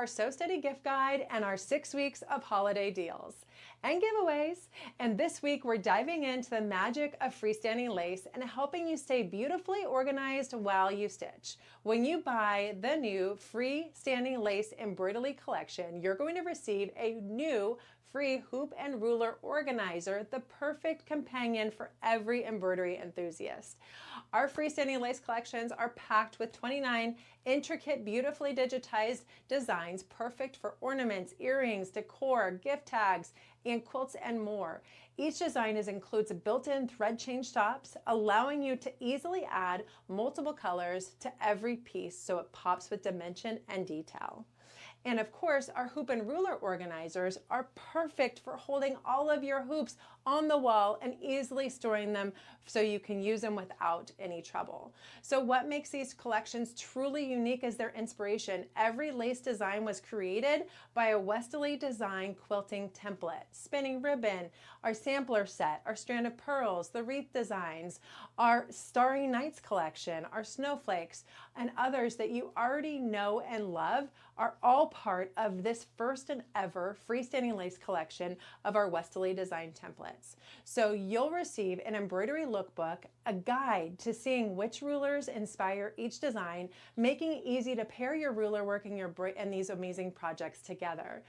our So Steady gift guide and our 6 weeks of holiday deals and giveaways. And this week we're diving into the magic of freestanding lace and helping you stay beautifully organized while you stitch. When you buy the new freestanding lace embroidery collection, you're going to receive a new free hoop and ruler organizer, the perfect companion for every embroidery enthusiast. Our freestanding lace collections are packed with 29 intricate, beautifully digitized designs, perfect for ornaments, earrings, decor, gift tags, and quilts and more. Each design includes built-in thread change stops, allowing you to easily add multiple colors to every piece so it pops with dimension and detail. And of course, our hoop and ruler organizers are perfect for holding all of your hoops on the wall and easily storing them so you can use them without any trouble. So what makes these collections truly unique is their inspiration. Every lace design was created by a Westerly design quilting template. Spinning ribbon, our sampler set, our strand of pearls, the wreath designs, our Starry Nights collection, our snowflakes, and others that you already know and love are all part of this first and ever freestanding lace collection of our Westerly design templates. So you'll receive an embroidery lookbook, a guide to seeing which rulers inspire each design, making it easy to pair your ruler work and these amazing projects together.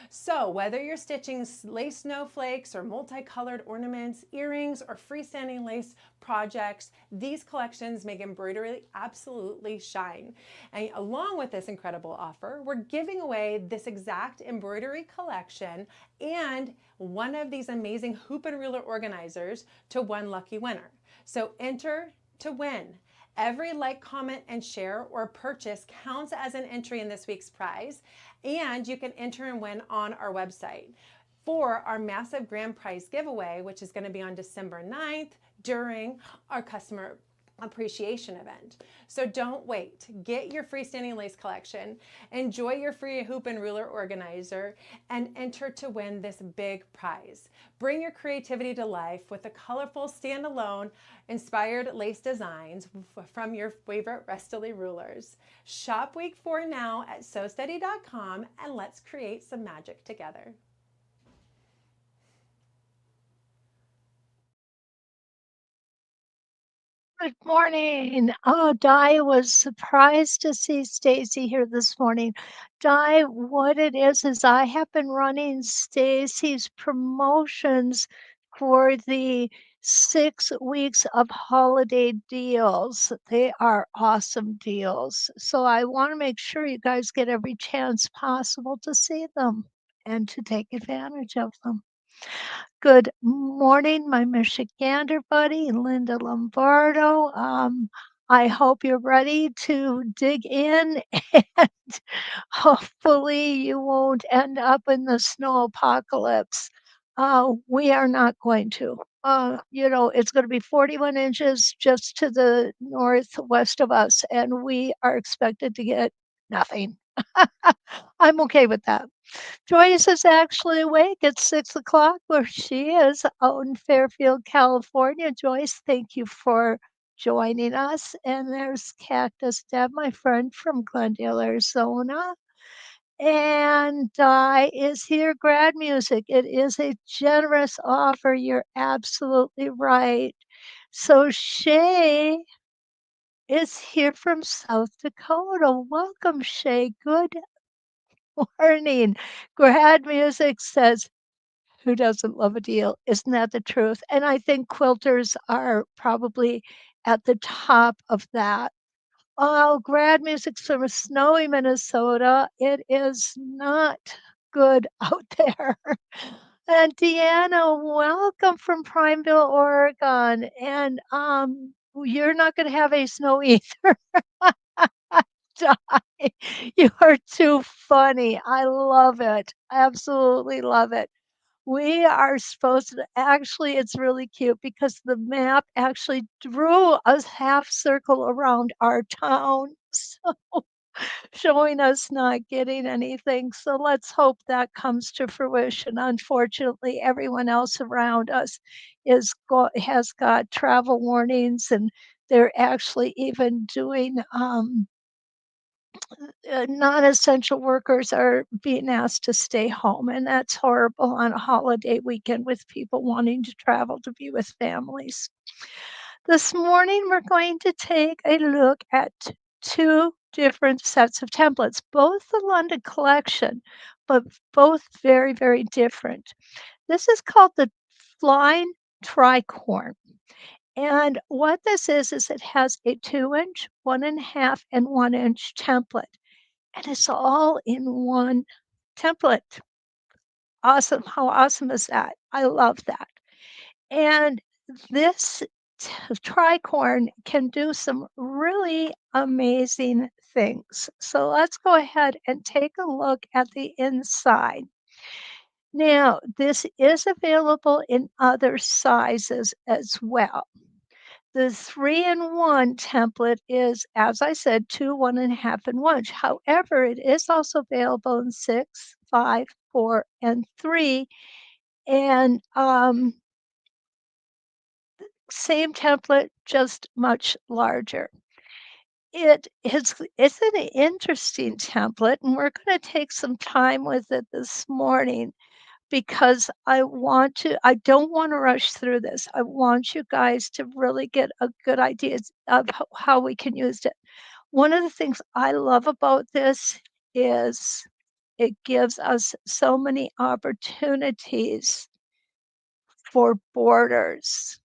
So whether you're stitching lace snowflakes or multicolored ornaments, earrings, or freestanding lace projects, these collections make embroidery absolutely shine. And along with this incredible offer, we're giving away this exact embroidery collection and one of these amazing hoop and ruler organizers to one lucky winner. So enter to win. Every like, comment, and share or purchase counts as an entry in this week's prize, and you can enter and win on our website for our massive grand prize giveaway, which is going to be on December 9th during our customer appreciation event. So don't wait. Get your freestanding lace collection, enjoy your free hoop and ruler organizer, and enter to win this big prize. Bring your creativity to life with the colorful standalone inspired lace designs from your favorite Westerly rulers. Shop week 4 now at SewSteady.com and let's create some magic together. Good morning. Oh, Di was surprised to see Stacy here this morning. Di, what it is I have been running Stacy's promotions for the 6 weeks of holiday deals. They are awesome deals. So I want to make sure you guys get every chance possible to see them and to take advantage of them. Good morning, my Michigander buddy, Linda Lombardo. I hope you're ready to dig in and hopefully you won't end up in the snow apocalypse. We are not going to. It's going to be 41 inches just to the northwest of us, and we are expected to get nothing. I'm okay with that. Joyce is actually awake at 6 o'clock where she is out in Fairfield, California. Joyce, thank you for joining us. And there's Cactus Deb, my friend from Glendale, Arizona. And is here grad music. It is a generous offer. You're absolutely right. So Shay is here from South Dakota. Welcome, Shay. Good morning. Grad music says, who doesn't love a deal? Isn't that the truth? And I think quilters are probably at the top of that. Oh, grad music's from snowy Minnesota. It is not good out there. And Deanna, welcome from Primeville, Oregon. And you're not going to have a snow either. Die. You are too funny. I love it. Absolutely love it. We are supposed to actually, it's really cute because the map actually drew a half circle around our town, so showing us not getting anything. So let's hope that comes to fruition. Unfortunately, everyone else around us has got travel warnings, and they're actually even doing non-essential workers are being asked to stay home, and that's horrible on a holiday weekend with people wanting to travel to be with families. This morning, we're going to take a look at two different sets of templates, both the London collection, but both very, very different. This is called the Flying Tricorn. And what this is it has a 2-inch, 1.5, and 1-inch template. And it's all in one template. Awesome. How awesome is that? I love that. And this tricorn can do some really amazing things. So let's go ahead and take a look at the inside. Now, this is available in other sizes as well. The 3-in-1 template is, as I said, 2, 1.5, and 1. However, it is also available in 6, 5, 4, and 3. And same template, just much larger. It's an interesting template, and we're going to take some time with it this morning because I don't want to rush through this. I want you guys to really get a good idea of how we can use it. One of the things I love about this is it gives us so many opportunities for borders.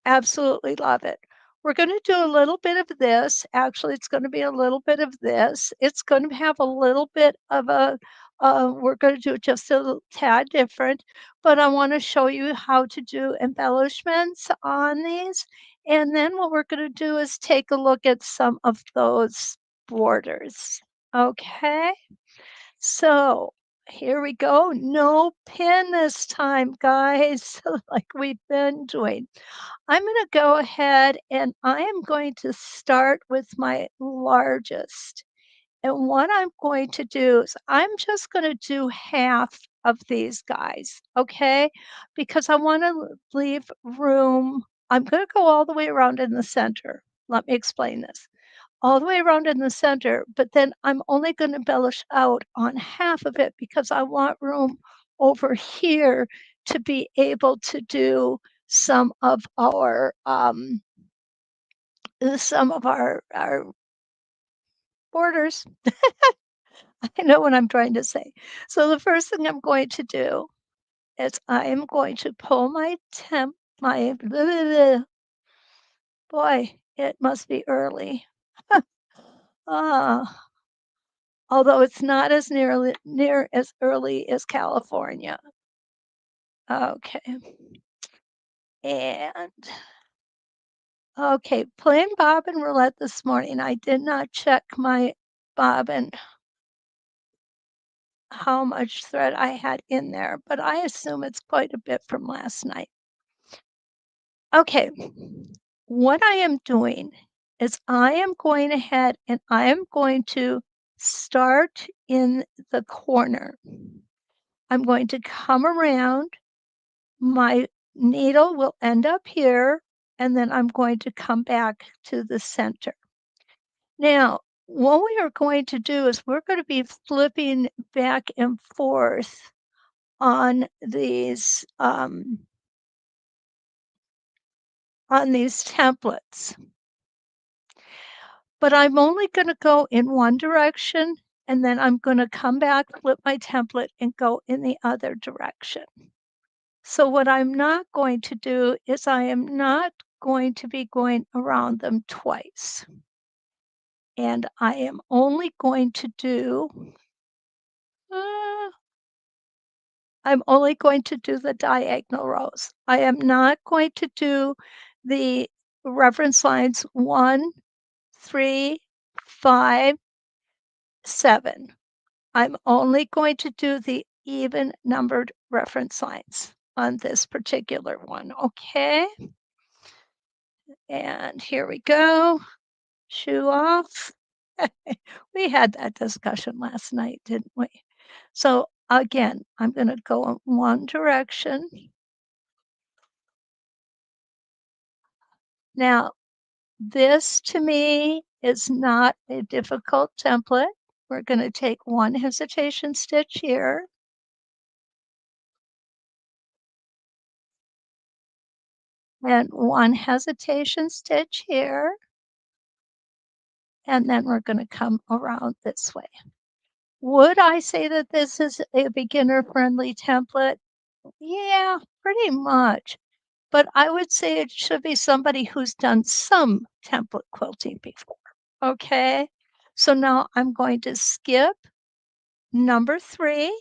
Absolutely love it. We're going to do a little bit of this. Actually, it's going to be a little bit of this. It's going to have a little bit of we're going to do it just a little tad different, but I want to show you how to do embellishments on these. And then what we're going to do is take a look at some of those borders. Okay, so here we go. No pin this time, guys, like we've been doing. I'm going to go ahead and I am going to start with my largest. And what I'm going to do is I'm just going to do half of these guys, okay? Because I want to leave room. I'm going to go all the way around in the center. Let me explain this. All the way around in the center, but then I'm only going to embellish out on half of it because I want room over here to be able to do some of our borders. I know what I'm trying to say. So the first thing I'm going to do is I am going to pull my boy, it must be early. Ah, although it's not as near as early as California. Okay. And okay, playing bobbin roulette this morning. I did not check my bobbin how much thread I had in there, but I assume it's quite a bit from last night. Okay, what I am doing is I am going ahead and I am going to start in the corner. I'm going to come around, my needle will end up here, and then I'm going to come back to the center. Now, what we are going to do is we're going to be flipping back and forth on these templates. But I'm only going to go in one direction, and then I'm going to come back, flip my template, and go in the other direction. So what I'm not going to do is I am not going to be going around them twice. And I am only going to do I'm only going to do the diagonal rows. I am not going to do the reference lines 1, 3, 5, 7. I'm only going to do the even numbered reference lines on this particular one, okay? And here we go. Shoe off. We had that discussion last night, didn't we? So again, I'm going to go in one direction. Now, this to me is not a difficult template. we're gonna take one hesitation stitch here, and one hesitation stitch here, and then we're gonna come around this way. Would I say that this is a beginner-friendly template? Yeah, pretty much. But I would say it should be somebody who's done some template quilting before. Okay. So now I'm going to skip number 3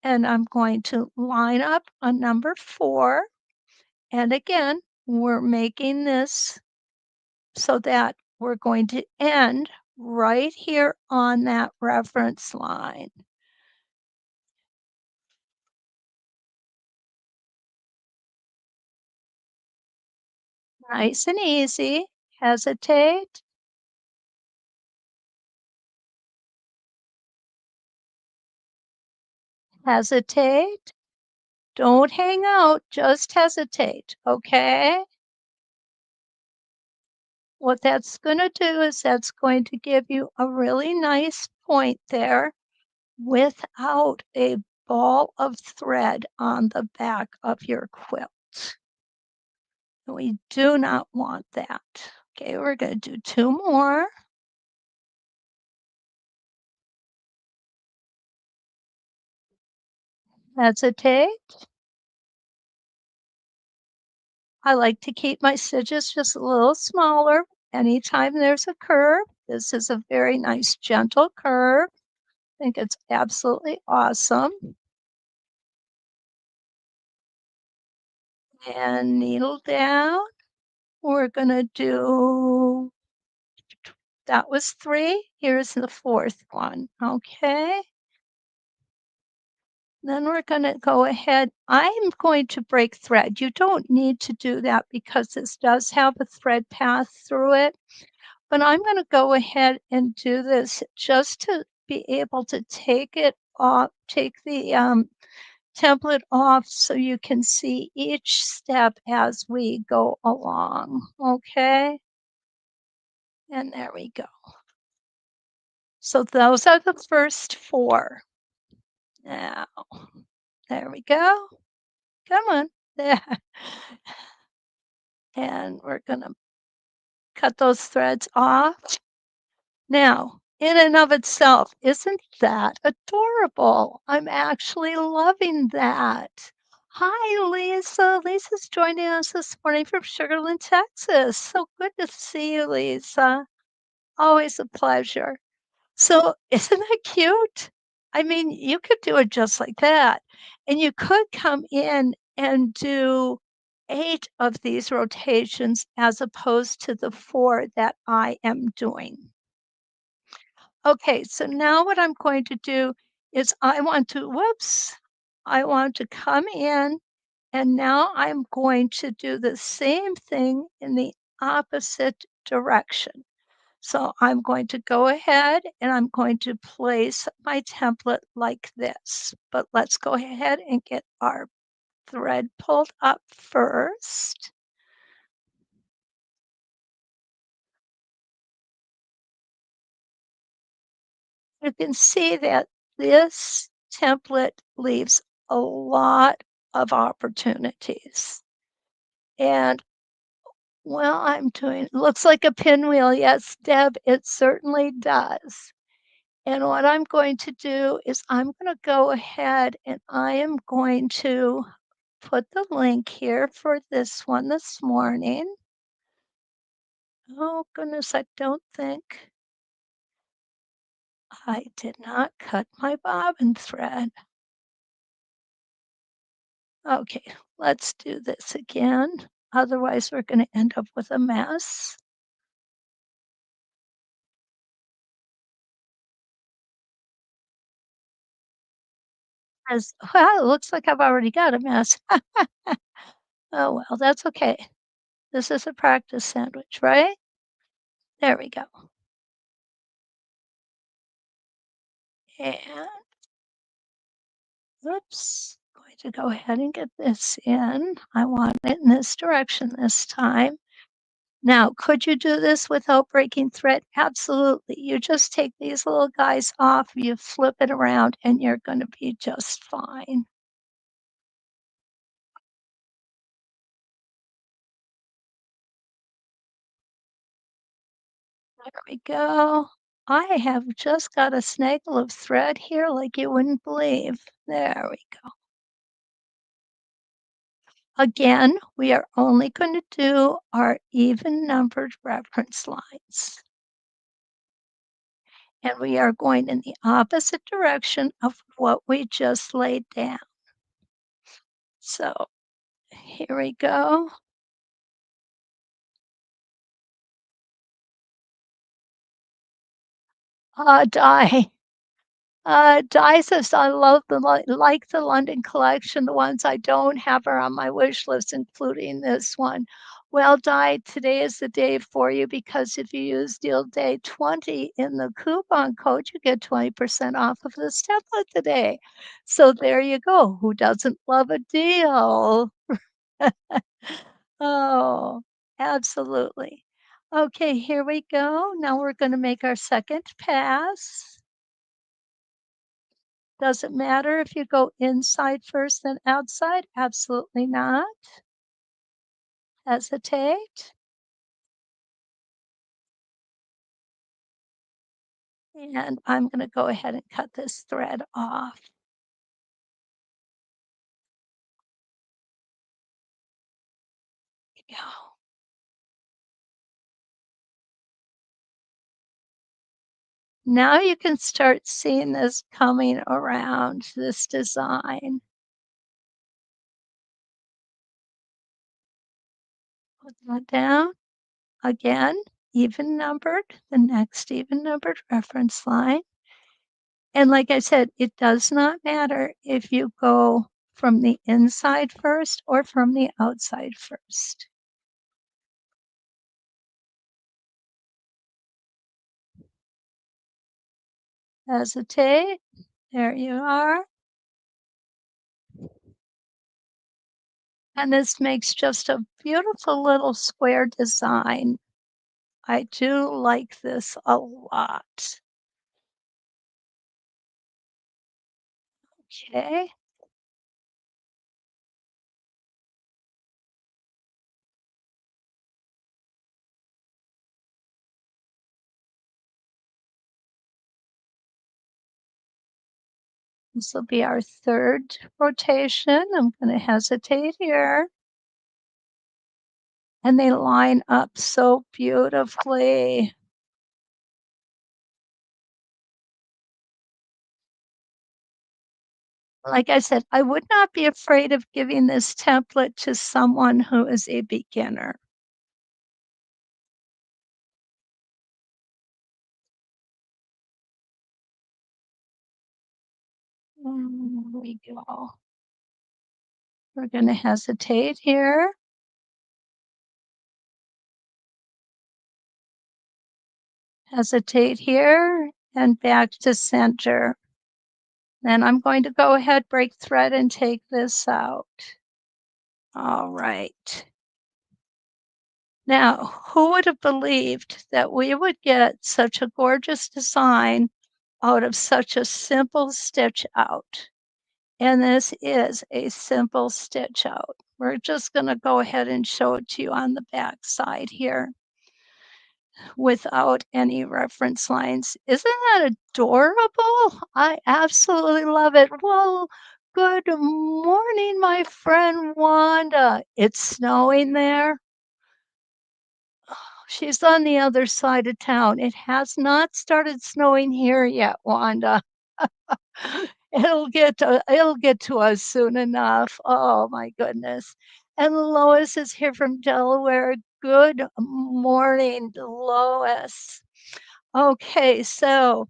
and I'm going to line up on number 4. And again, we're making this so that we're going to end right here on that reference line. Nice and easy. Hesitate, hesitate. Don't hang out, just hesitate, okay? What that's gonna do is that's going to give you a really nice point there without a ball of thread on the back of your quilt. We do not want that. Okay, we're gonna do 2 more. Hesitate. I like to keep my stitches just a little smaller anytime there's a curve. This is a very nice gentle curve. I think it's absolutely awesome. And needle down. We're gonna do that was 3. Here's the 4th one, okay? Then we're gonna go ahead I'm going to break thread. You don't need to do that because this does have a thread path through it, but I'm gonna go ahead and do this just to be able to take it off take the, template off so you can see each step as we go along, okay? And there we go. So those are the first 4. Now, there we go. Come on. There. And we're gonna cut those threads off. Now, in and of itself, isn't that adorable? I'm actually loving that. Hi, Lisa. Lisa's joining us this morning from Sugar Land, Texas. So good to see you, Lisa. Always a pleasure. So isn't that cute? I mean, you could do it just like that. And you could come in and do 8 of these rotations as opposed to the 4 that I am doing. Okay, so now what I'm going to do is I want to come in and now I'm going to do the same thing in the opposite direction. So I'm going to go ahead and I'm going to place my template like this. But let's go ahead and get our thread pulled up first. You can see that this template leaves a lot of opportunities. And well, I'm doing looks like a pinwheel. Yes, Deb, it certainly does. And what I'm going to do is I'm gonna go ahead and I am going to put the link here for this one this morning. Oh goodness, I don't think I did not cut my bobbin thread. Okay, let's do this again. Otherwise, we're gonna end up with a mess. As well, it looks like I've already got a mess. Oh well, that's okay. This is a practice sandwich, right? There we go. And oops, going to go ahead and get this in. I want it in this direction this time. Now, could you do this without breaking thread? Absolutely. You just take these little guys off, you flip it around, and you're going to be just fine. There we go. I have just got a snaggle of thread here like you wouldn't believe. There we go. Again, we are only going to do our even numbered reference lines. And we are going in the opposite direction of what we just laid down. So here we go. Die. Di says, I love like the London collection. The ones I don't have are on my wish list, including this one. Well, Di, today is the day for you because if you use deal day 20 in the coupon code, you get 20% off of this template today. So there you go. Who doesn't love a deal? Oh, absolutely. Okay, here we go. Now we're going to make our second pass. Does it matter if you go inside first then outside? Absolutely not. Hesitate. And I'm going to go ahead and cut this thread off. Go. Now you can start seeing this coming around this design. Put that down. Again, even numbered, the next even numbered reference line. And like I said, it does not matter if you go from the inside first or from the outside first. Hesitate. There you are. And this makes just a beautiful little square design. I do like this a lot. Okay. This will be our third rotation. I'm going to hesitate here. And they line up so beautifully. Like I said, I would not be afraid of giving this template to someone who is a beginner. There we go. We're going to hesitate here. Hesitate here and back to center. Then I'm going to go ahead, break thread, and take this out. All right. Now, who would have believed that we would get such a gorgeous design out of such a simple stitch out? And this is a simple stitch out. We're just going to go ahead and show it to you on the back side here without any reference lines. Isn't that adorable? I absolutely love it. Well, good morning, my friend Wanda. It's snowing there. She's on the other side of town. It has not started snowing here yet, Wanda. It'll get to us soon enough. Oh my goodness. And Lois is here from Delaware. Good morning, Lois. Okay, so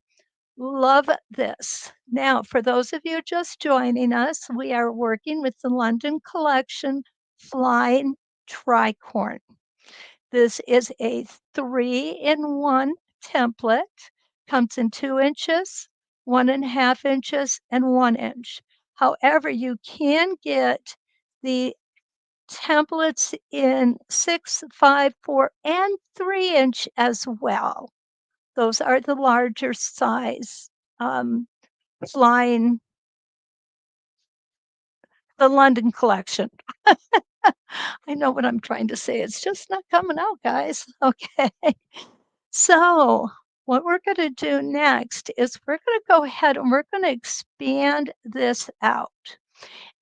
love this. Now, for those of you just joining us, we are working with the London Collection Flying Tricorn. This is a 3-in-1 template, comes in 2 inches, 1.5 inches, and 1 inch. However, you can get the templates in 6, 5, 4, and 3-inch as well. Those are the larger size, flying the London collection. I know what I'm trying to say. It's just not coming out, guys. Okay. So, what we're going to do next is we're going to go ahead and we're going to expand this out.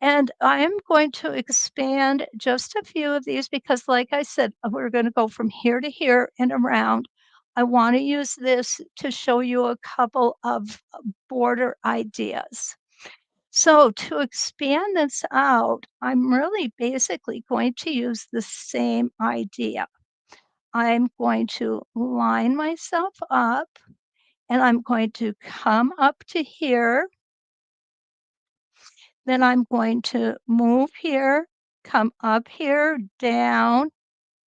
And I'm going to expand just a few of these because, like I said, we're going to go from here to here and around. I want to use this to show you a couple of border ideas. So to expand this out, I'm really basically going to use the same idea. I'm going to line myself up and I'm going to come up to here. Then I'm going to move here, come up here, down,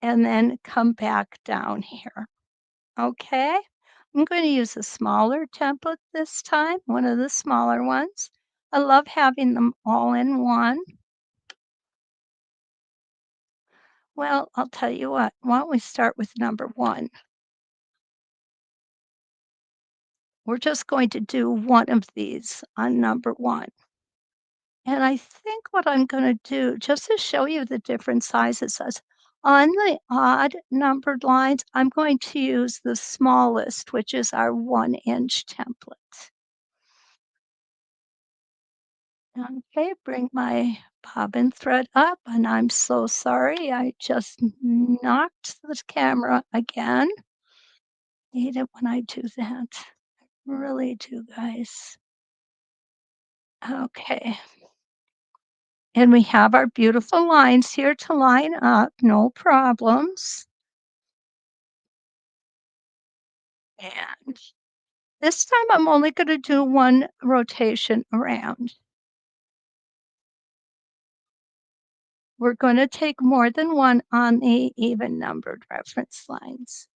and then come back down here. Okay? I'm going to use a smaller template this time, one of the smaller ones. I love having them all in one. Well, I'll tell you what, why don't we start with number 1? We're just going to do one of these on number 1. And I think what I'm going to do, just to show you the different sizes, is on the odd numbered lines, I'm going to use the smallest, which is our 1-inch template. Okay, bring my bobbin thread up, and I'm so sorry, I just knocked the camera again. Hate it when I do that. Really do, guys. Okay. And we have our beautiful lines here to line up, no problems. And this time I'm only going to do one rotation around. We're going to take more than one on the even numbered reference lines.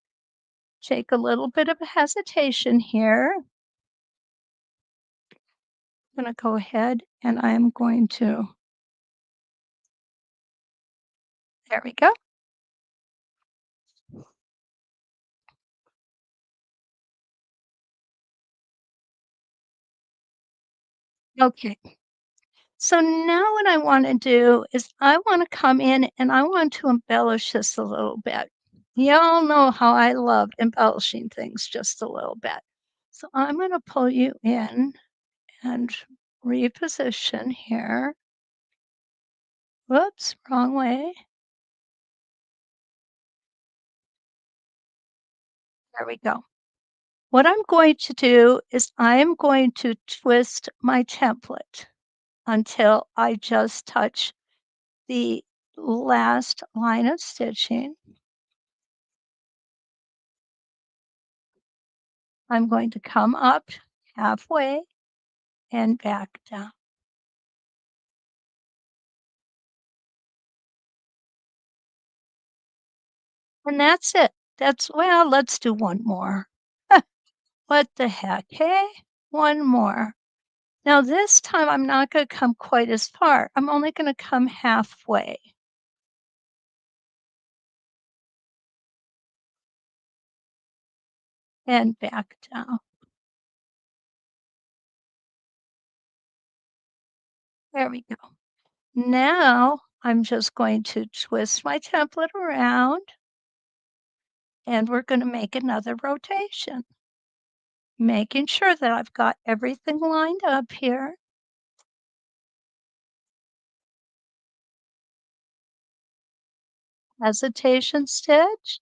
Take a little bit of a hesitation here. I'm going to go ahead and I'm going to, there we go. Okay. So now what I want to do is I want to come in and I want to embellish this a little bit. Y'all know how I love embellishing things just a little bit. So I'm going to pull you in and reposition here. Whoops, wrong way. There we go. What I'm going to do is I'm going to twist my template until I just touch the last line of stitching. I'm going to come up halfway and back down. And that's it. Well, let's do one more. What the heck, hey? One more. Now this time I'm not going to come quite as far. I'm only going to come halfway. And back down. There we go. Now I'm just going to twist my template around and we're going to make another rotation, making sure that I've got everything lined up here. Hesitation stitch,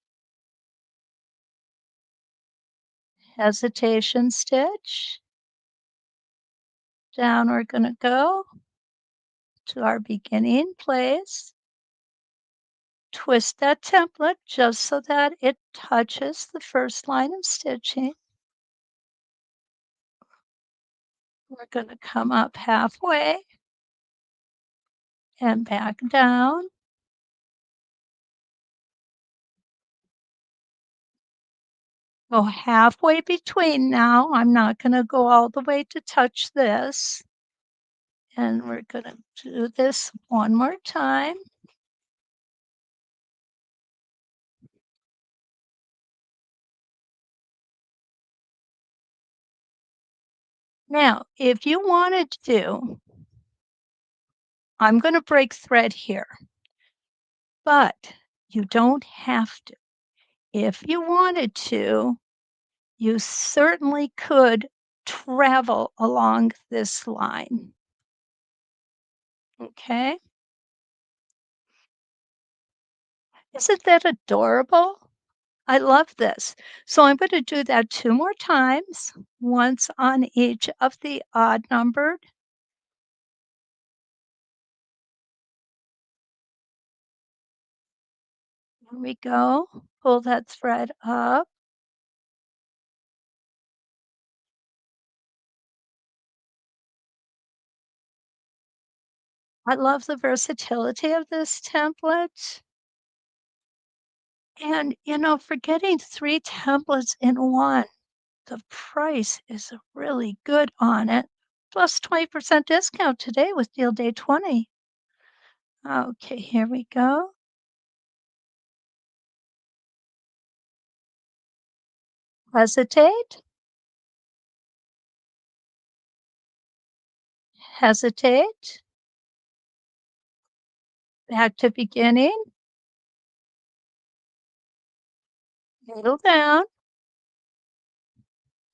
hesitation stitch. Down we're going to go to our beginning place. Twist that template just so that it touches the first line of stitching. We're going to come up halfway and back down. Go halfway between now. I'm not going to go all the way to touch this. And we're going to do this one more time. Now, if you wanted to, I'm going to break thread here, but you don't have to. If you wanted to, you certainly could travel along this line. Okay? Isn't that adorable? I love this. So I'm going to do that 2 more times, once on each of the odd numbered. Here we go. Pull that thread up. I love the versatility of this template. And, for getting 3 templates in one, the price is really good on it. Plus 20% discount today with deal day 20. Okay, here we go. Hesitate, hesitate, back to beginning, middle down.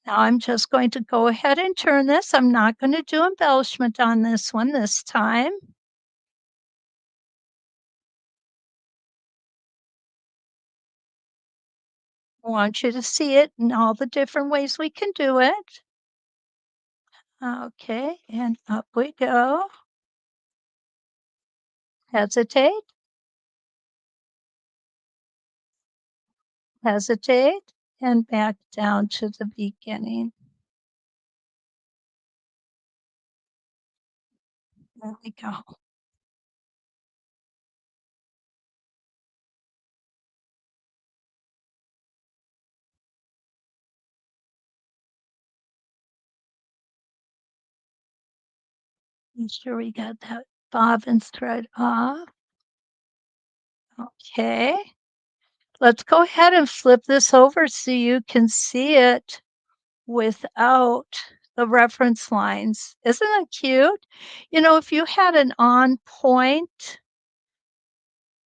Now I'm just going to go ahead and turn this. I'm not going to do embellishment on this one this time. I want you to see it in all the different ways we can do it. Okay, and up we go. Hesitate, hesitate, and back down to the beginning. There we go. Make sure we got that bobbin thread off. Okay. Let's go ahead and flip this over so you can see it without the reference lines. Isn't that cute? If you had an on point,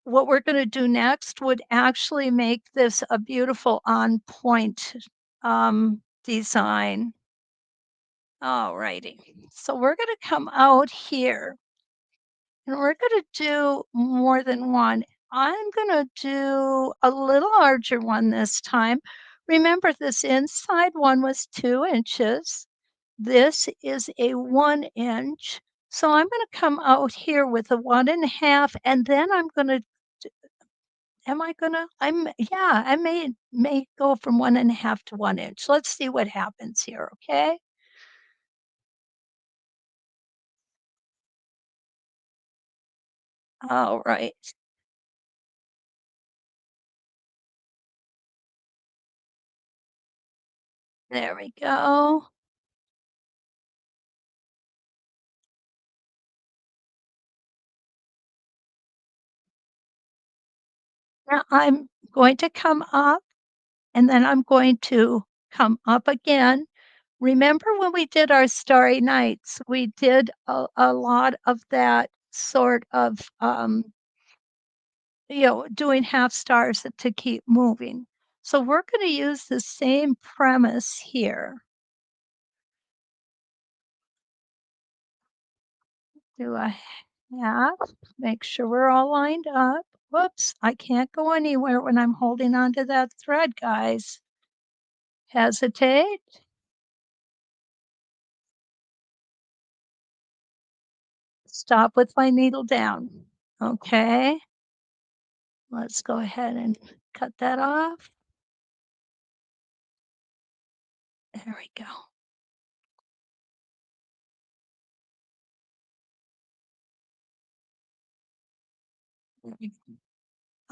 what we're going to do next would actually make this a beautiful on point design. All righty. So we're going to come out here and we're going to do more than one. I'm going to do a little larger one this time. Remember, this inside one was 2 inches. This is a 1 inch. So I'm going to come out here with a 1.5, and then I'm going to, am I going to, yeah, I may go from 1.5 to 1 inch. Let's see what happens here, okay? All right, there we go. Now I'm going to come up and then I'm going to come up again. Remember when we did our Starry Nights, we did a lot of that sort of, doing half stars to keep moving. So we're going to use the same premise here. Do a half, make sure we're all lined up. Whoops, I can't go anywhere when I'm holding onto that thread, guys. Hesitate. Stop with my needle down. Okay. Let's go ahead and cut that off. There we go.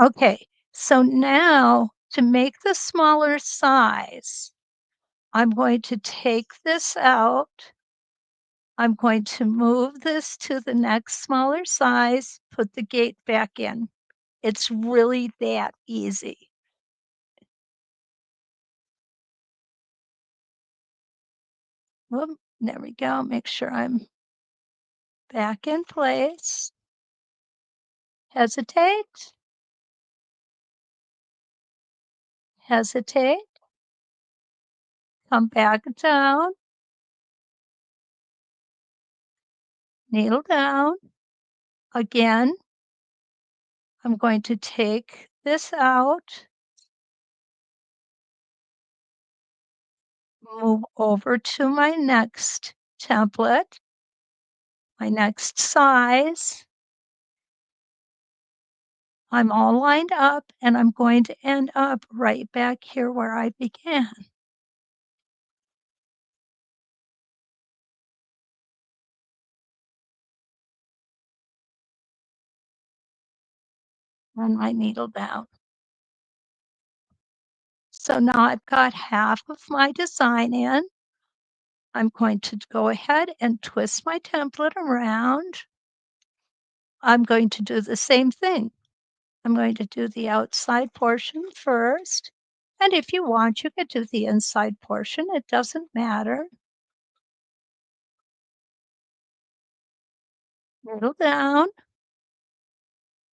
Okay, so now to make the smaller size, I'm going to take this out. I'm going to move this to the next smaller size, put the gate back in. It's really that easy. Whoop, There we go. Make sure I'm back in place. Hesitate, hesitate, come back down, needle down. Again, I'm going to take this out, move over to my next template, my next size. I'm all lined up and I'm going to end up right back here where I began. Run my needle down. So now I've got half of my design in. I'm going to go ahead and twist my template around. I'm going to do the same thing. I'm going to do the outside portion first. And if you want, you could do the inside portion. It doesn't matter. Needle down.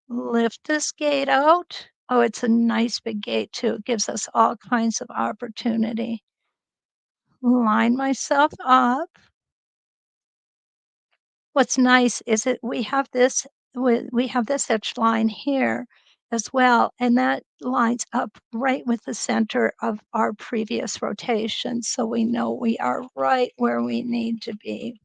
Lift this gate out. Oh, it's a nice big gate too. It gives us all kinds of opportunity. Line myself up. What's nice is that we have this edge line here as well, and that lines up right with the center of our previous rotation, so we know we are right where we need to be.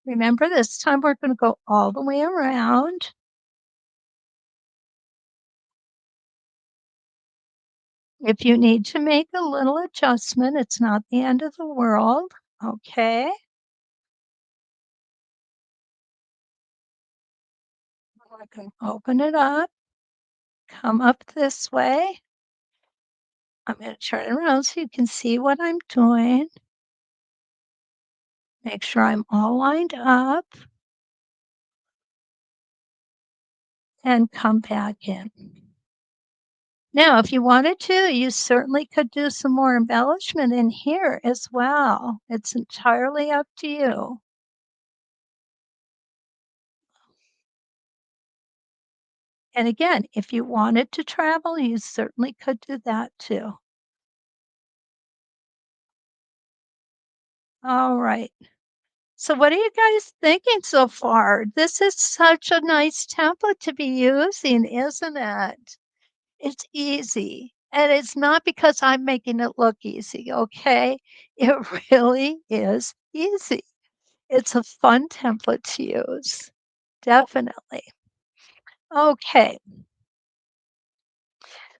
Remember, this time we're going to go all the way around. If you need to make a little adjustment, it's not the end of the world. Okay. I can open it up, come up this way. I'm going to turn it around so you can see what I'm doing. Make sure I'm all lined up and come back in. Now, if you wanted to, you certainly could do some more embellishment in here as well. It's entirely up to you. And again, if you wanted to travel, you certainly could do that too. All right. So what are you guys thinking so far? This is such a nice template to be using, isn't it? It's easy. And it's not because I'm making it look easy, okay? It really is easy. It's a fun template to use. Definitely. Okay.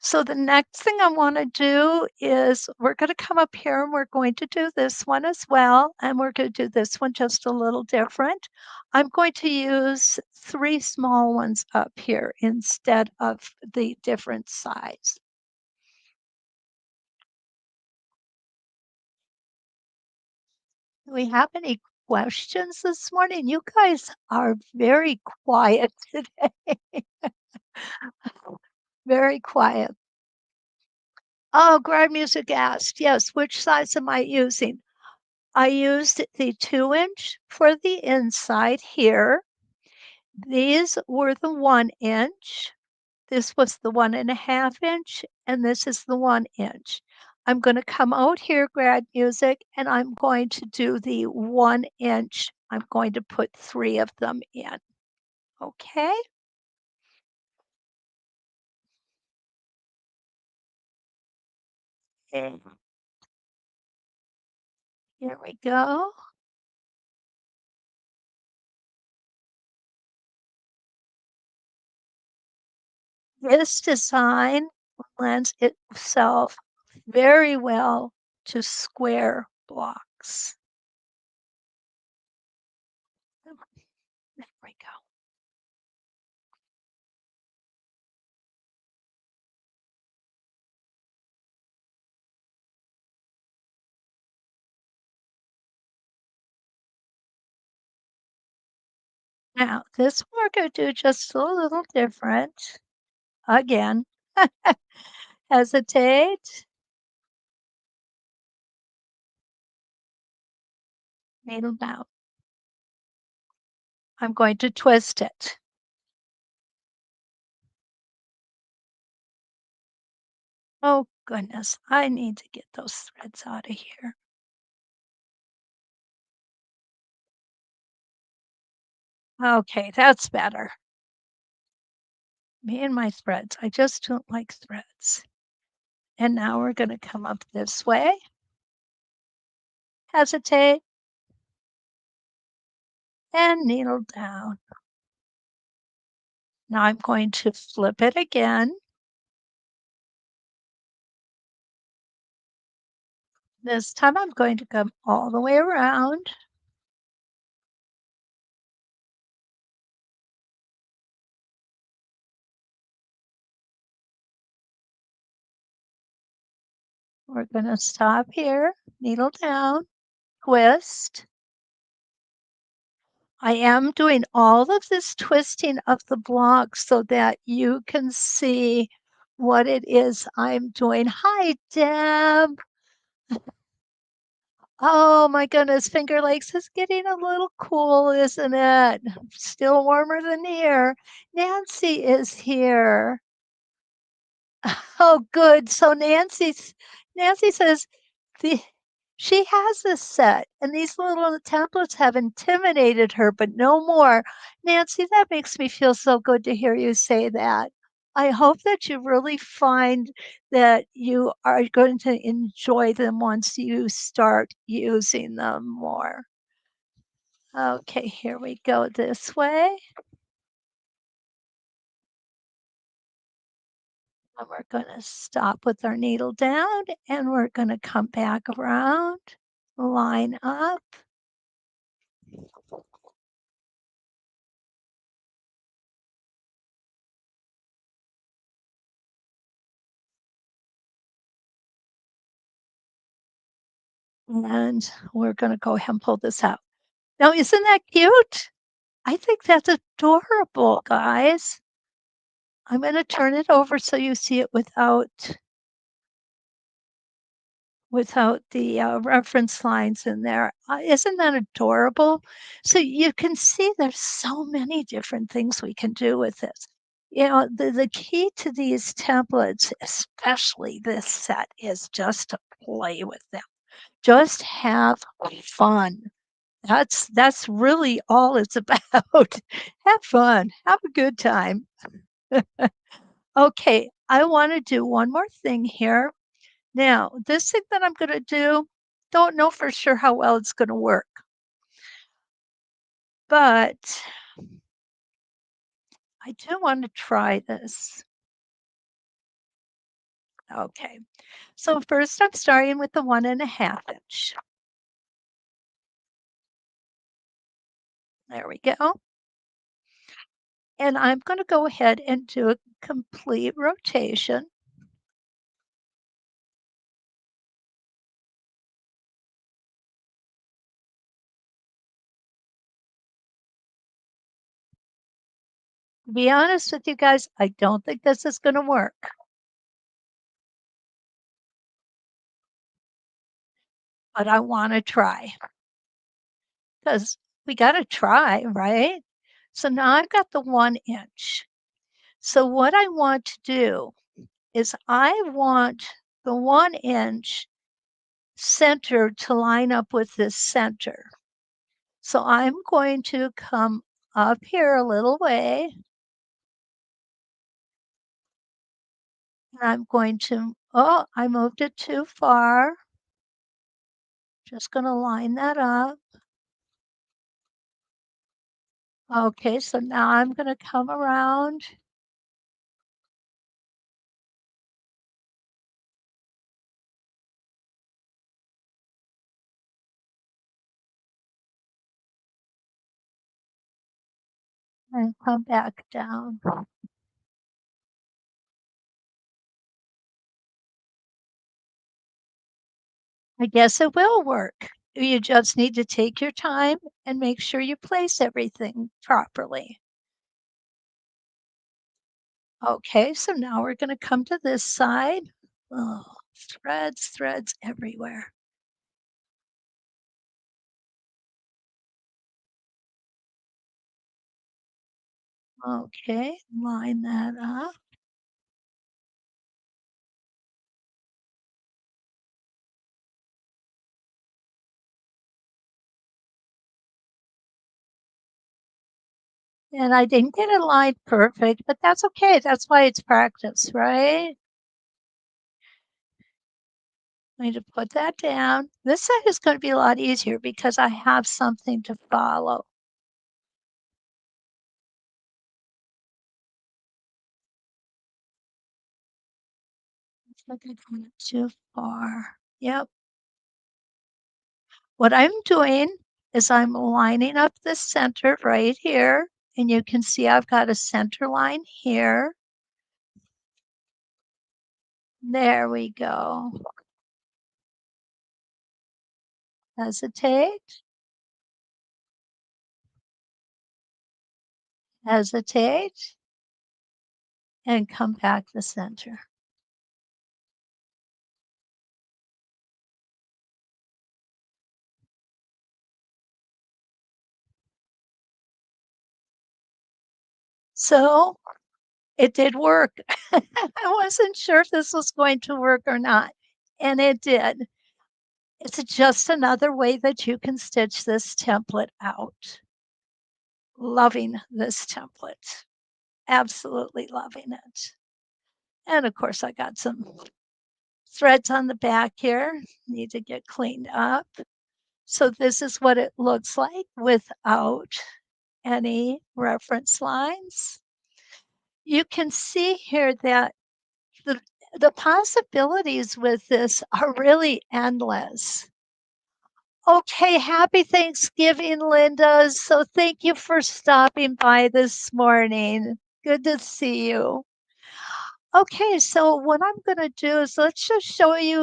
So the next thing I want to do is we're going to come up here and we're going to do this one as well. And we're going to do this one just a little different. I'm going to use 3 small ones up here instead of the different size. Do we have any questions this morning? You guys are very quiet today. Very quiet. Oh, Grad Music asked, yes, which size am I using? I used the 2-inch for the inside here. These were the 1-inch. This was the 1.5-inch, and this is the 1-inch. I'm going to come out here, Grad Music, and I'm going to do the 1-inch. I'm going to put 3 of them in. Okay? And here we go. This design lends itself very well to square blocks. There we go. Now, this we're going to do just a little different. Again, Hesitate. Needle down. I'm going to twist it. Oh, goodness. I need to get those threads out of here. Okay, that's better. Me and my threads. I just don't like threads. And now we're going to come up this way. Hesitate. And needle down. Now I'm going to flip it again. This time I'm going to come all the way around. We're going to stop here, needle down, twist. I am doing all of this twisting of the block so that you can see what it is I'm doing. Hi, Deb. Oh my goodness, Finger Lakes is getting a little cool, isn't it? Still warmer than here. Nancy is here. Oh, good. So Nancy says the she has this set, and these little templates have intimidated her, but no more. Nancy, that makes me feel so good to hear you say that. I hope that you really find that you are going to enjoy them once you start using them more. Okay, here we go this way. And we're going to stop with our needle down, and we're going to come back around, line up. And we're going to go ahead and pull this out. Now, isn't that cute? I think that's adorable, guys. I'm going to turn it over so you see it without the reference lines in there. Isn't that adorable? So you can see there's so many different things we can do with this. You know, the key to these templates, especially this set, is just to play with them. Just have fun. That's really all it's about. Have fun. Have a good time. Okay, I want to do one more thing here. Now, this thing that I'm going to do, don't know for sure how well it's going to work. But I do want to try this. Okay, so first I'm starting with the 1.5 inch. There we go. And I'm going to go ahead and do a complete rotation. To be honest with you guys, I don't think this is going to work. But I want to try because we got to try, right? So now I've got the 1 inch. So what I want to do is I want the 1 inch center to line up with this center. So I'm going to come up here a little way. And I'm going to, oh, I moved it too far. Just going to line that up. Okay, so now I'm going to come around. And come back down. I guess it will work. You just need to take your time and make sure you place everything properly. Okay, so now we're going to come to this side. Oh, threads, threads everywhere. Okay, line that up. And I didn't get it lined perfect, but that's okay. That's why it's practice, right? I'm going to put that down. This side is going to be a lot easier because I have something to follow. Looks like I went too far. Yep. What I'm doing is I'm lining up the center right here. And you can see I've got a center line here. There we go. Hesitate, hesitate, and come back to center. So it did work. I wasn't sure if this was going to work or not, and it did. It's just another way that you can stitch this template out. Loving this template. Absolutely loving it. And of course, I got some threads on the back here. Need to get cleaned up. So this is what it looks like without any reference lines. You can see here that the, the possibilities with this are really endless. Okay, happy Thanksgiving, Linda. So thank you for stopping by this morning. Good to see you. Okay, so what I'm gonna do is let's just show you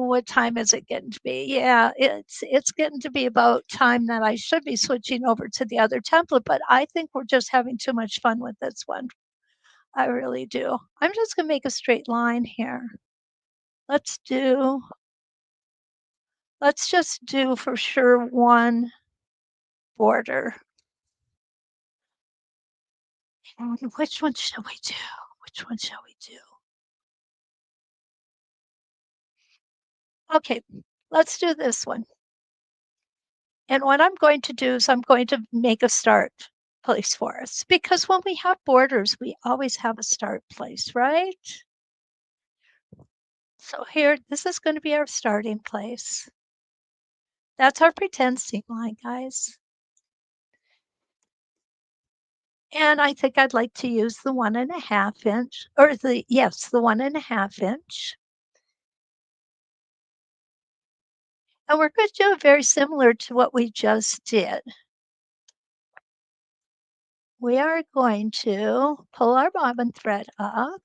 what time is it getting to be. Yeah, it's getting to be about time that I should be switching over to the other template, but I think we're just having too much fun with this one. I really do. I'm just gonna make a straight line here. Let's do, let's just do for sure one border. And which one shall we do? Which one shall we do? Okay, let's do this one. And what I'm going to do is I'm going to make a start place for us because when we have borders, we always have a start place, right? So here, this is going to be our starting place. That's our pretend seam line, guys. And I think I'd like to use the 1.5 inch, or the 1.5 inch. And we're going to do it very similar to what we just did. We are going to pull our bobbin thread up.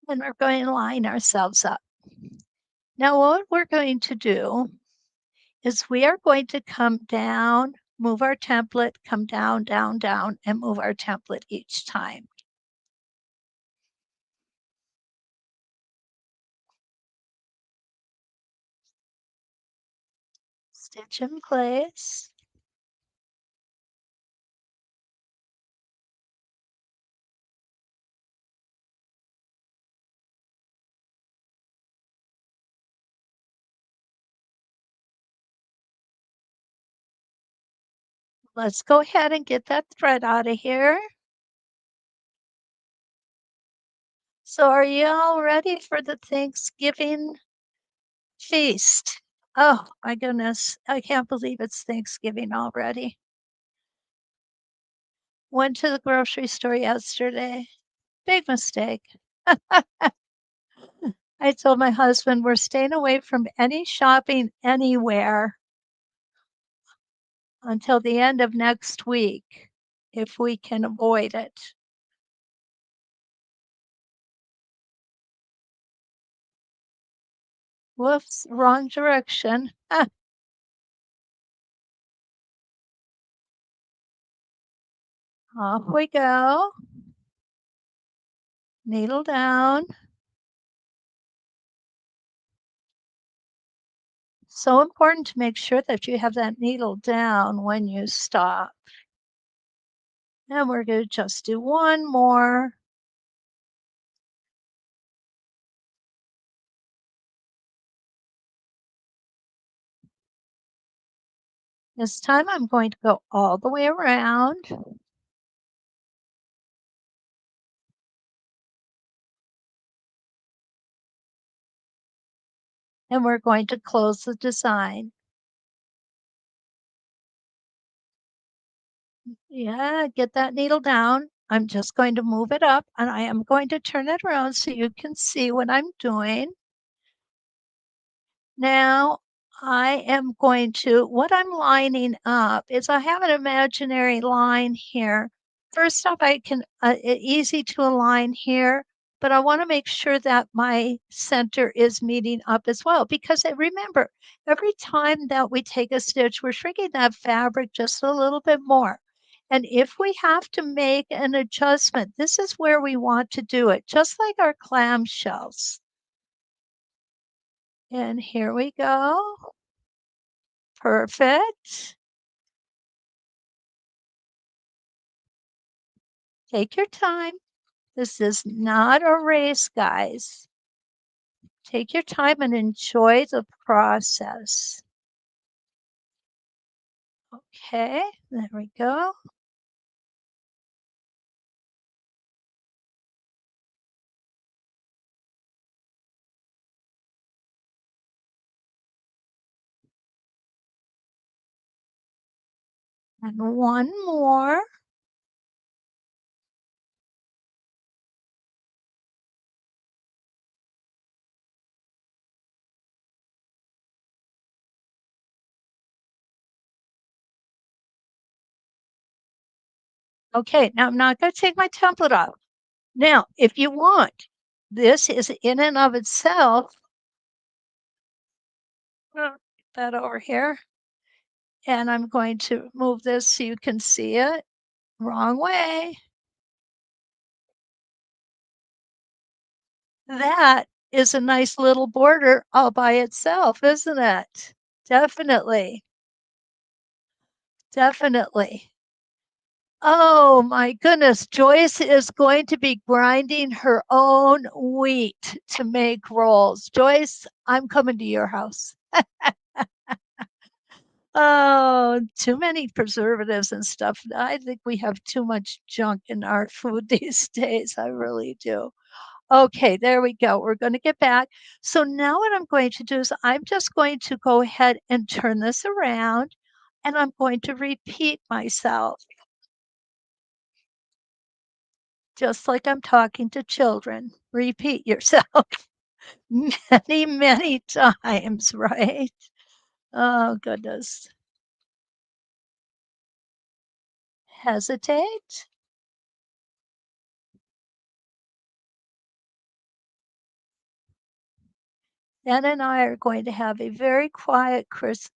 And we're going to line ourselves up. Now what we're going to do is we are going to come down, move our template, come down, down, down, and move our template each time. Stitch in place. Let's go ahead and get that thread out of here. So are you all ready for the Thanksgiving feast? Oh my goodness, I can't believe it's Thanksgiving already. Went to the grocery store yesterday. Big mistake. I told my husband we're staying away from any shopping anywhere until the end of next week if we can avoid it. Whoops, wrong direction. Ah, off we go. Needle down. So important to make sure that you have that needle down when you stop. And we're going to just do one more. This time I'm going to go all the way around. And we're going to close the design. Yeah, get that needle down. I'm just going to move it up and I am going to turn it around so you can see what I'm doing. Now I am going to, what I'm lining up is I have an imaginary line here. First off, I can, easy to align here, but I want to make sure that my center is meeting up as well. Because remember, every time that we take a stitch, we're shrinking that fabric just a little bit more. And if we have to make an adjustment, this is where we want to do it, just like our clamshells. And here we go. Perfect. Take your time. This is not a race, guys. Take your time and enjoy the process. Okay, there we go. And one more. Okay, now I'm not going to take my template off. Now, if you want, this is in and of itself. Get that over here. And I'm going to move this so you can see it. Wrong way. That is a nice little border all by itself, isn't it? Definitely. Definitely. Oh my goodness, Joyce is going to be grinding her own wheat to make rolls. Joyce, I'm coming to your house. Oh, too many preservatives and stuff. I think we have too much junk in our food these days. I really do. Okay, there we go. We're going to get back. So now what I'm going to do is I'm just going to go ahead and turn this around and I'm going to repeat myself. Just like I'm talking to children. Repeat yourself many, many times, right? Oh, goodness. Hesitate. Ann and I are going to have a very quiet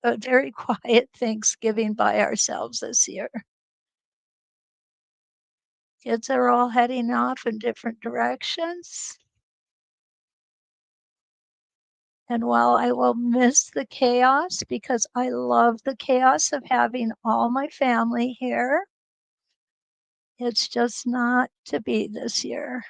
a very quiet Thanksgiving by ourselves this year. Kids are all heading off in different directions. And while I will miss the chaos because I love the chaos of having all my family here, it's just not to be this year.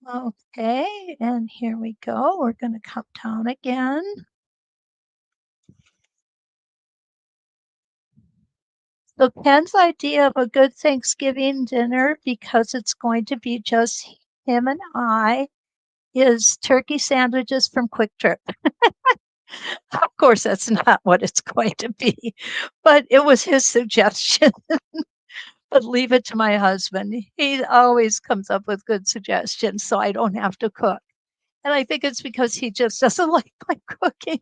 Okay, and here we go. We're going to come down again. So Ken's idea of a good Thanksgiving dinner, because it's going to be just him and I, is turkey sandwiches from Quick Trip. Of course, that's not what it's going to be, but it was his suggestion. But leave it to my husband. He always comes up with good suggestions, so I don't have to cook. And I think it's because he just doesn't like my cooking.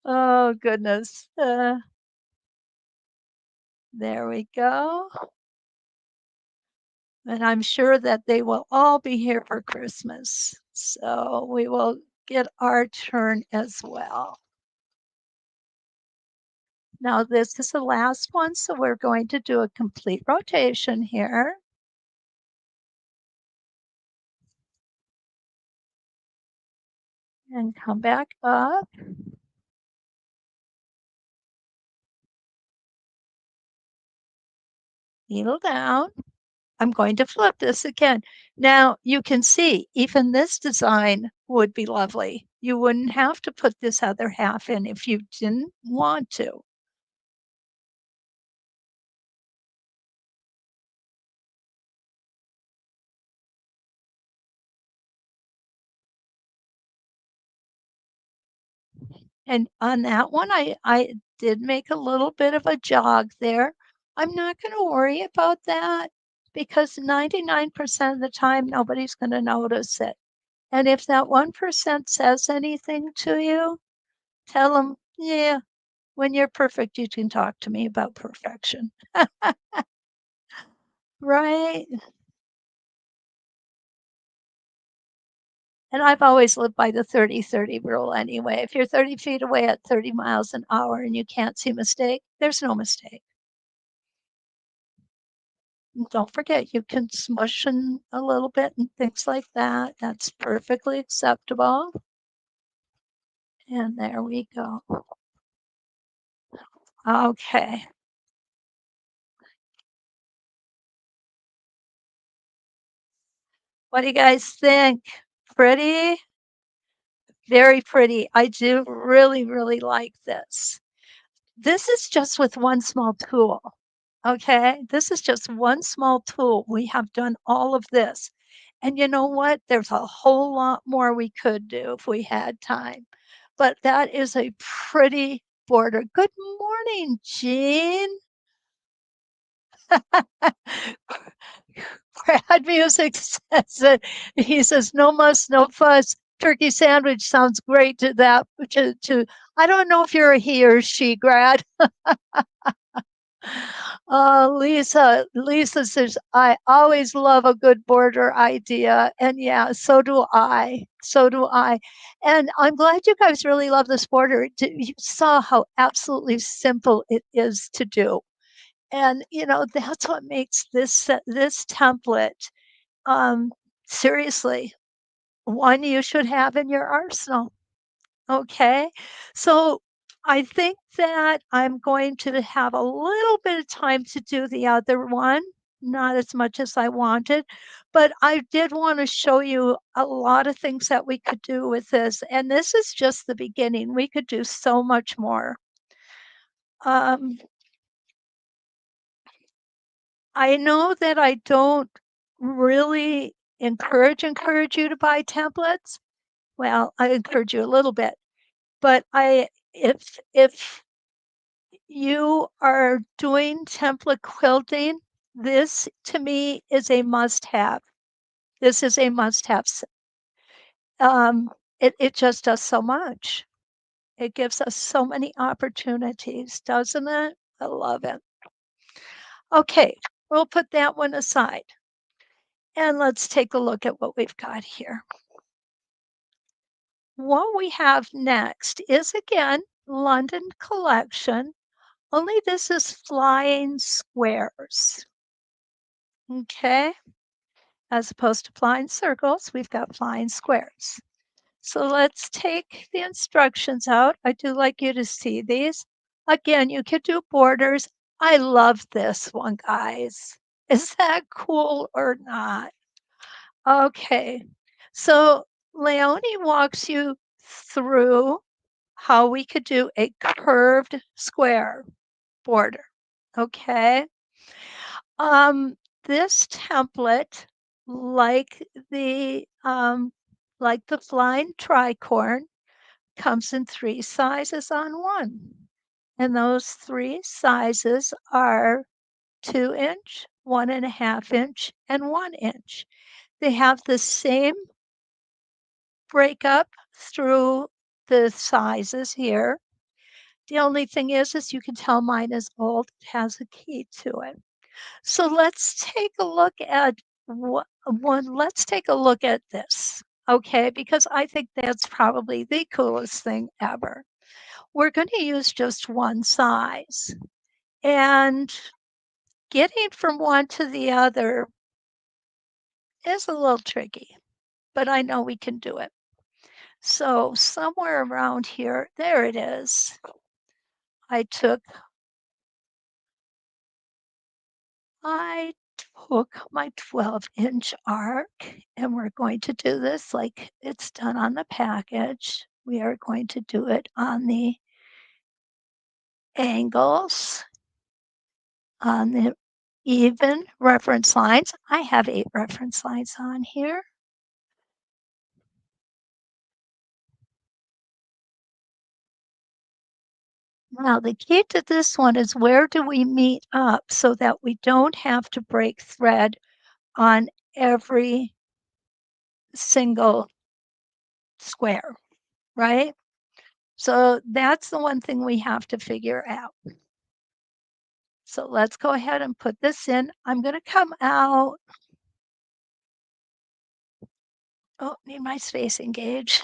Oh, goodness. There we go. And I'm sure that they will all be here for Christmas. So we will get our turn as well. Now this is the last one, so we're going to do a complete rotation here. And come back up. Needle down. I'm going to flip this again. Now you can see even this design would be lovely. You wouldn't have to put this other half in if you didn't want to. And on that one, I did make a little bit of a jog there. I'm not going to worry about that because 99% of the time, nobody's going to notice it. And if that 1% says anything to you, tell them, yeah, when you're perfect, you can talk to me about perfection. Right? And I've always lived by the 30-30 rule anyway. If you're 30 feet away at 30 miles an hour and you can't see mistake, there's no mistake. Don't forget, you can smush in a little bit and things like that. That's perfectly acceptable. And there we go. Okay. What do you guys think? Pretty? Very pretty. I do really, really like this. This is just with one small tool. Okay. This is just one small tool. We have done all of this. And you know what? There's a whole lot more we could do if we had time. But that is a pretty border. Good morning, Jean. Brad Music says that he says no muss, no fuss. Turkey sandwich sounds great to that. I don't know if you're a he or she, Brad. Lisa says, I always love a good border idea. And yeah, so do I. So do I. And I'm glad you guys really love this border. You saw how absolutely simple it is to do. And, that's what makes this template, um, seriously, one you should have in your arsenal. Okay. So I think that I'm going to have a little bit of time to do the other one, not as much as I wanted, but I did want to show you a lot of things that we could do with this. And this is just the beginning. We could do so much more. Um, I know that I don't really encourage you to buy templates. Well, I encourage you a little bit, but if you are doing template quilting, this to me is a must have. This is a must have. It just does so much. It gives us so many opportunities, doesn't it? I love it. Okay, we'll put that one aside. And let's take a look at what we've got here. What we have next is again London collection, only this is flying squares. Okay, as opposed to flying circles, we've got flying squares. So let's take the instructions out. I do like you to see these. Again, you could do borders. I love this one, guys. Is that cool or not? Okay, so Leonie walks you through how we could do a curved square border. Okay. Um, this template, like the flying tricorn, comes in 3 sizes on one. And those 3 sizes are 2-inch, 1.5-inch, and 1-inch. They have the same breakup through the sizes here. The only thing is you can tell mine is old. It has a key to it. So let's take a look at let's take a look at this, okay? Because I think that's probably the coolest thing ever. We're going to use just one size. And getting from one to the other is a little tricky, but I know we can do it. So somewhere around here, there it is. I took my 12-inch arc, and we're going to do this like it's done on the package. We are going to do it on the angles, on the even reference lines. I have 8 reference lines on here. Now, the key to this one is where do we meet up so that we don't have to break thread on every single square, right? So that's the one thing we have to figure out. So let's go ahead and put this in. I'm going to come out. Oh, need my spacing gauge.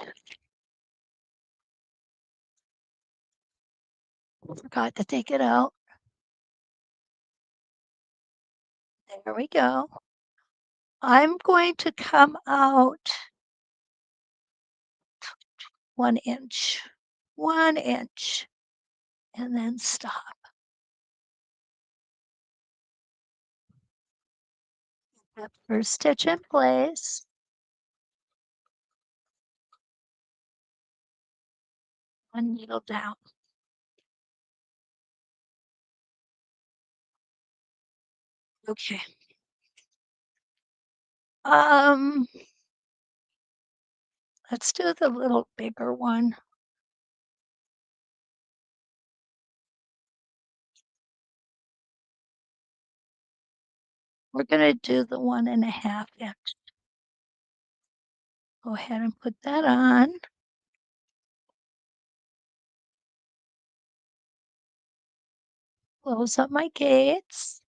Forgot to take it out. There we go. I'm going to come out 1 inch, 1 inch, and then stop. That first stitch in place. One needle down. Okay. Let's do the little bigger one. We're going to do the 1.5 inch. Go ahead and put that on. Close up my gates.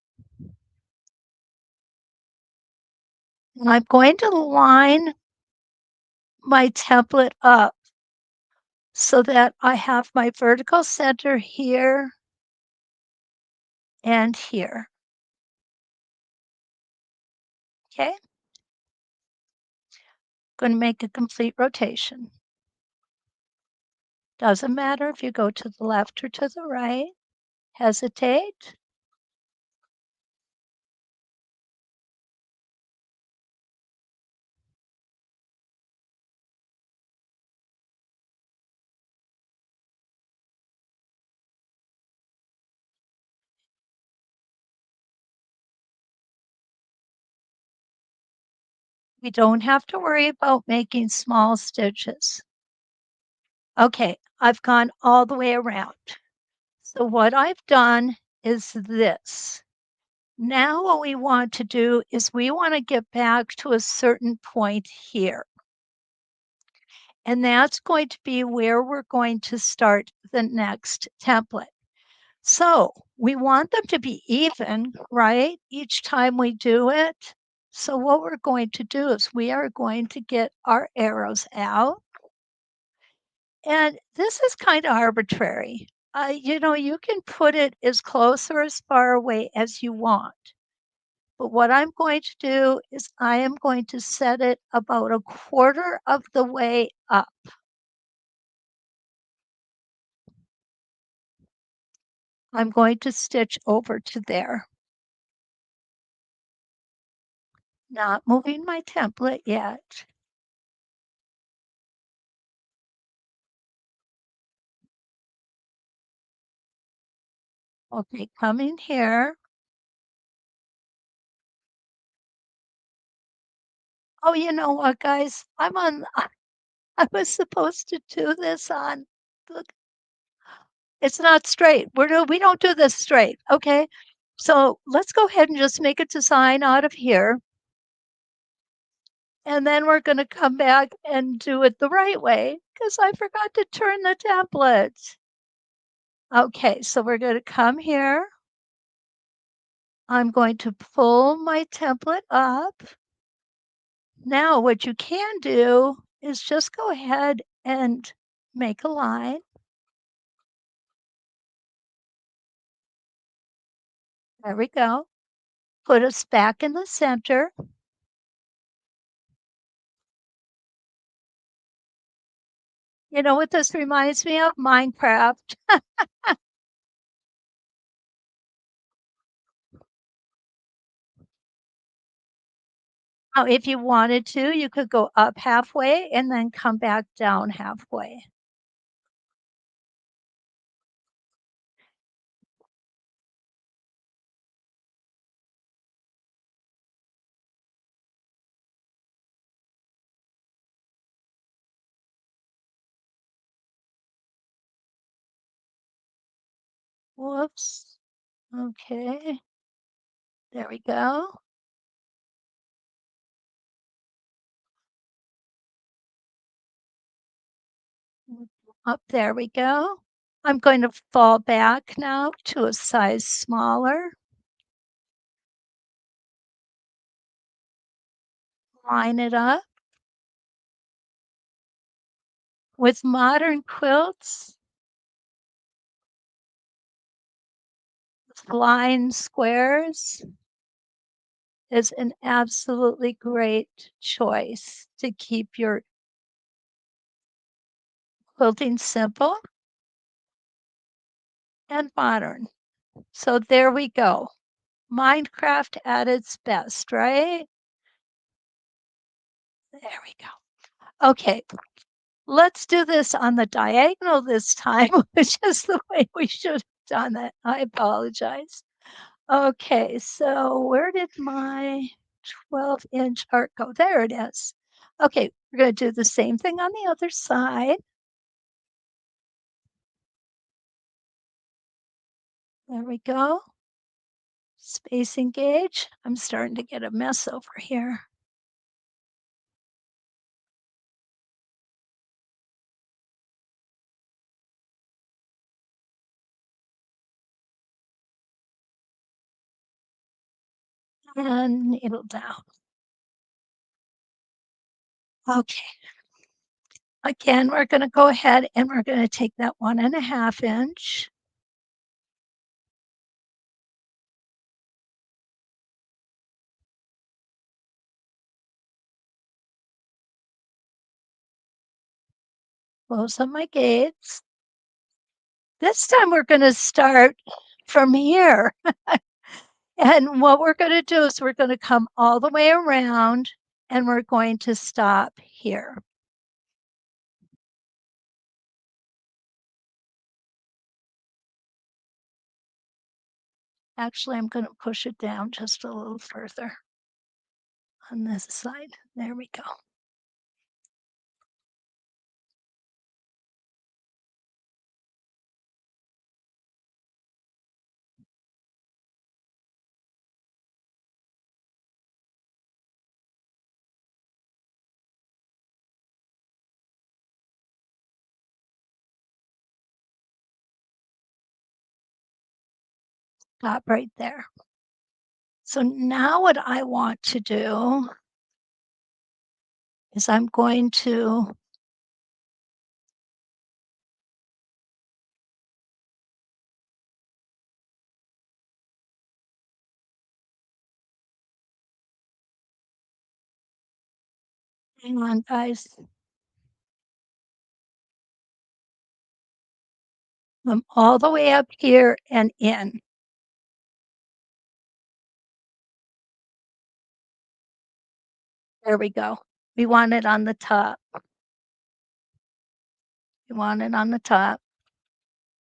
And I'm going to line my template up so that I have my vertical center here and here. Okay. Going to make a complete rotation. Doesn't matter if you go to the left or to the right. Hesitate. We don't have to worry about making small stitches. Okay, I've gone all the way around. So what I've done is this. Now what we want to do is we want to get back to a certain point here. And that's going to be where we're going to start the next template. So we want them to be even, right? Each time we do it. So what we're going to do is we are going to get our arrows out. And this is kind of arbitrary. You can put it as close or as far away as you want. But what I'm going to do is I am going to set it about 1/4 of the way up. I'm going to stitch over to there. Not moving my template yet. Okay, come in here. Oh, you know what, guys? I was supposed to do this on, look, it's not straight. We don't do this straight, okay? So let's go ahead and just make a design out of here. And then we're going to come back and do it the right way because I forgot to turn the template. Okay, so we're going to come here. I'm going to pull my template up. Now what you can do is just go ahead and make a line. There we go. Put us back in the center. You know what this reminds me of? Minecraft. Now, if you wanted to, you could go up halfway and then come back down halfway. Whoops. Okay. There we go. Up there we go. I'm going to fall back now to a size smaller. Line it up. With modern quilts, line squares is an absolutely great choice to keep your quilting simple and modern. So there we go. Minecraft at its best, right? There we go. Okay, let's do this on the diagonal this time, which is the way we should have done it. I apologize. Okay, so where did my 12-inch art go? There it is. Okay, we're going to do the same thing on the other side. There we go. Spacing gauge. I'm starting to get a mess over here. And needle down. Okay. Again, we're going to go ahead and we're going to take that 1.5 inch. Close on my gates. This time we're going to start from here. And what we're going to do is we're going to come all the way around and we're going to stop here. Actually, I'm going to push it down just a little further on this side. There we go. Stop right there. So now what I want to do is I'm going to hang on, guys. I'm all the way up here and in. There we go. We want it on the top. We want it on the top,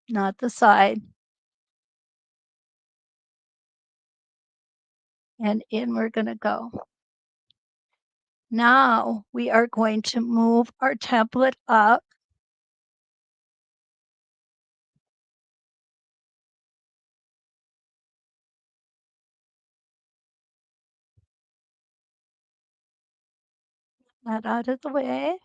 not the side. And in we're going to go. Now we are going to move our template up. That out of the way.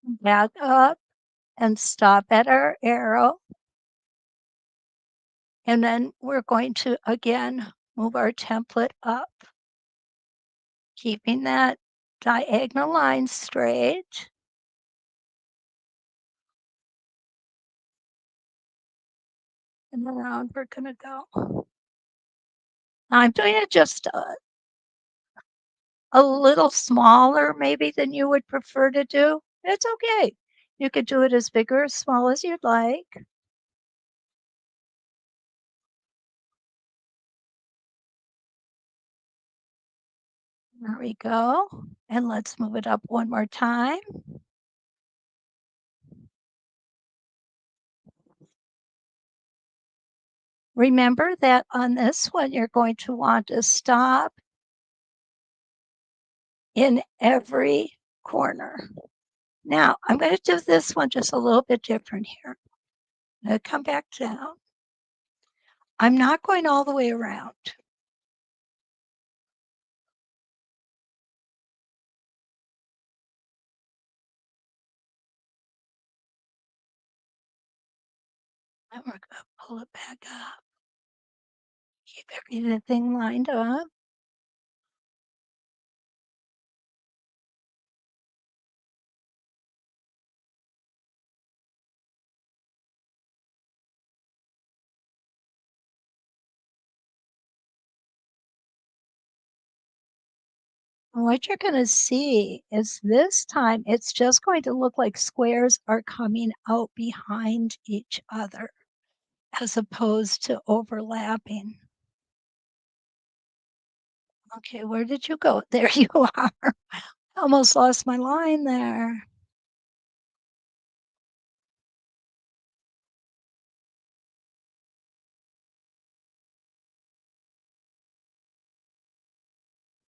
back up and stop at our arrow. And then we're going to, again, move our template up, keeping that diagonal line straight. And around we're going to go. Now I'm doing it just a little smaller maybe than you would prefer to do. It's okay. You could do it as big or as small as you'd like. There we go. And let's move it up one more time. Remember that on this one, you're going to want to stop in every corner. Now, I'm going to do this one just a little bit different here. I'm going to come back down. I'm not going all the way around. And we're going to pull it back up. Keep everything lined up. And what you're going to see is this time it's just going to look like squares are coming out behind each other as opposed to overlapping. Okay, where did you go? There you are. Almost lost my line there.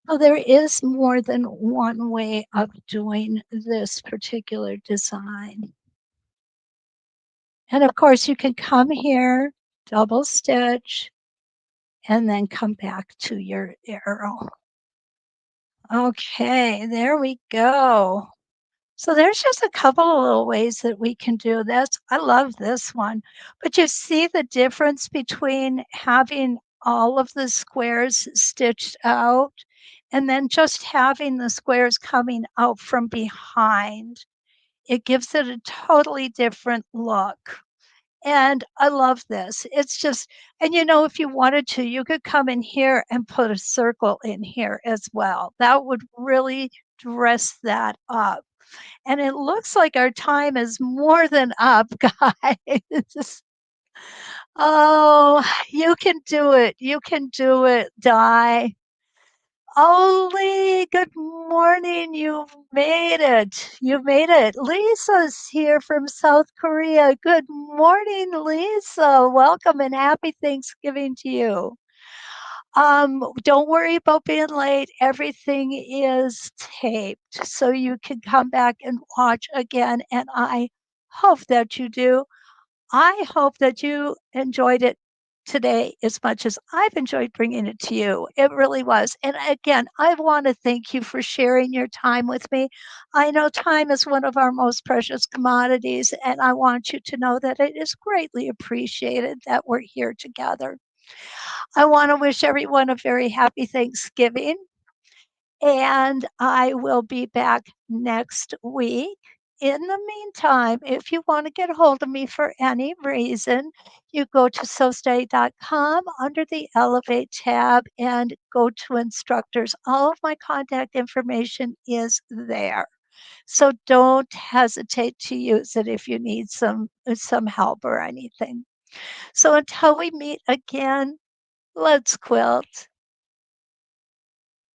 So there is more than one way of doing this particular design. And of course, you can come here, double stitch, and then come back to your arrow. Okay, there we go. So there's just a couple of little ways that we can do this. I love this one, but you see the difference between having all of the squares stitched out and then just having the squares coming out from behind. It gives it a totally different look. And I love this. It's just, and if you wanted to, you could come in here and put a circle in here as well. That would really dress that up. And it looks like our time is more than up, guys. Oh, you can do it. You can do it, Di. Oli, good morning. You've made it. You've made it. Lisa's here from South Korea. Good morning, Lisa. Welcome and happy Thanksgiving to you. Don't worry about being late. Everything is taped, so you can come back and watch again. And I hope that you do. I hope that you enjoyed it today as much as I've enjoyed bringing it to you. It really was. And again, I want to thank you for sharing your time with me. I know time is one of our most precious commodities, and I want you to know that it is greatly appreciated that we're here together. I want to wish everyone a very happy Thanksgiving. And I will be back next week. In the meantime, if you want to get a hold of me for any reason, you go to sewsteady.com under the Elevate tab and go to instructors. All of my contact information is there. So don't hesitate to use it if you need some help or anything. So until we meet again, let's quilt.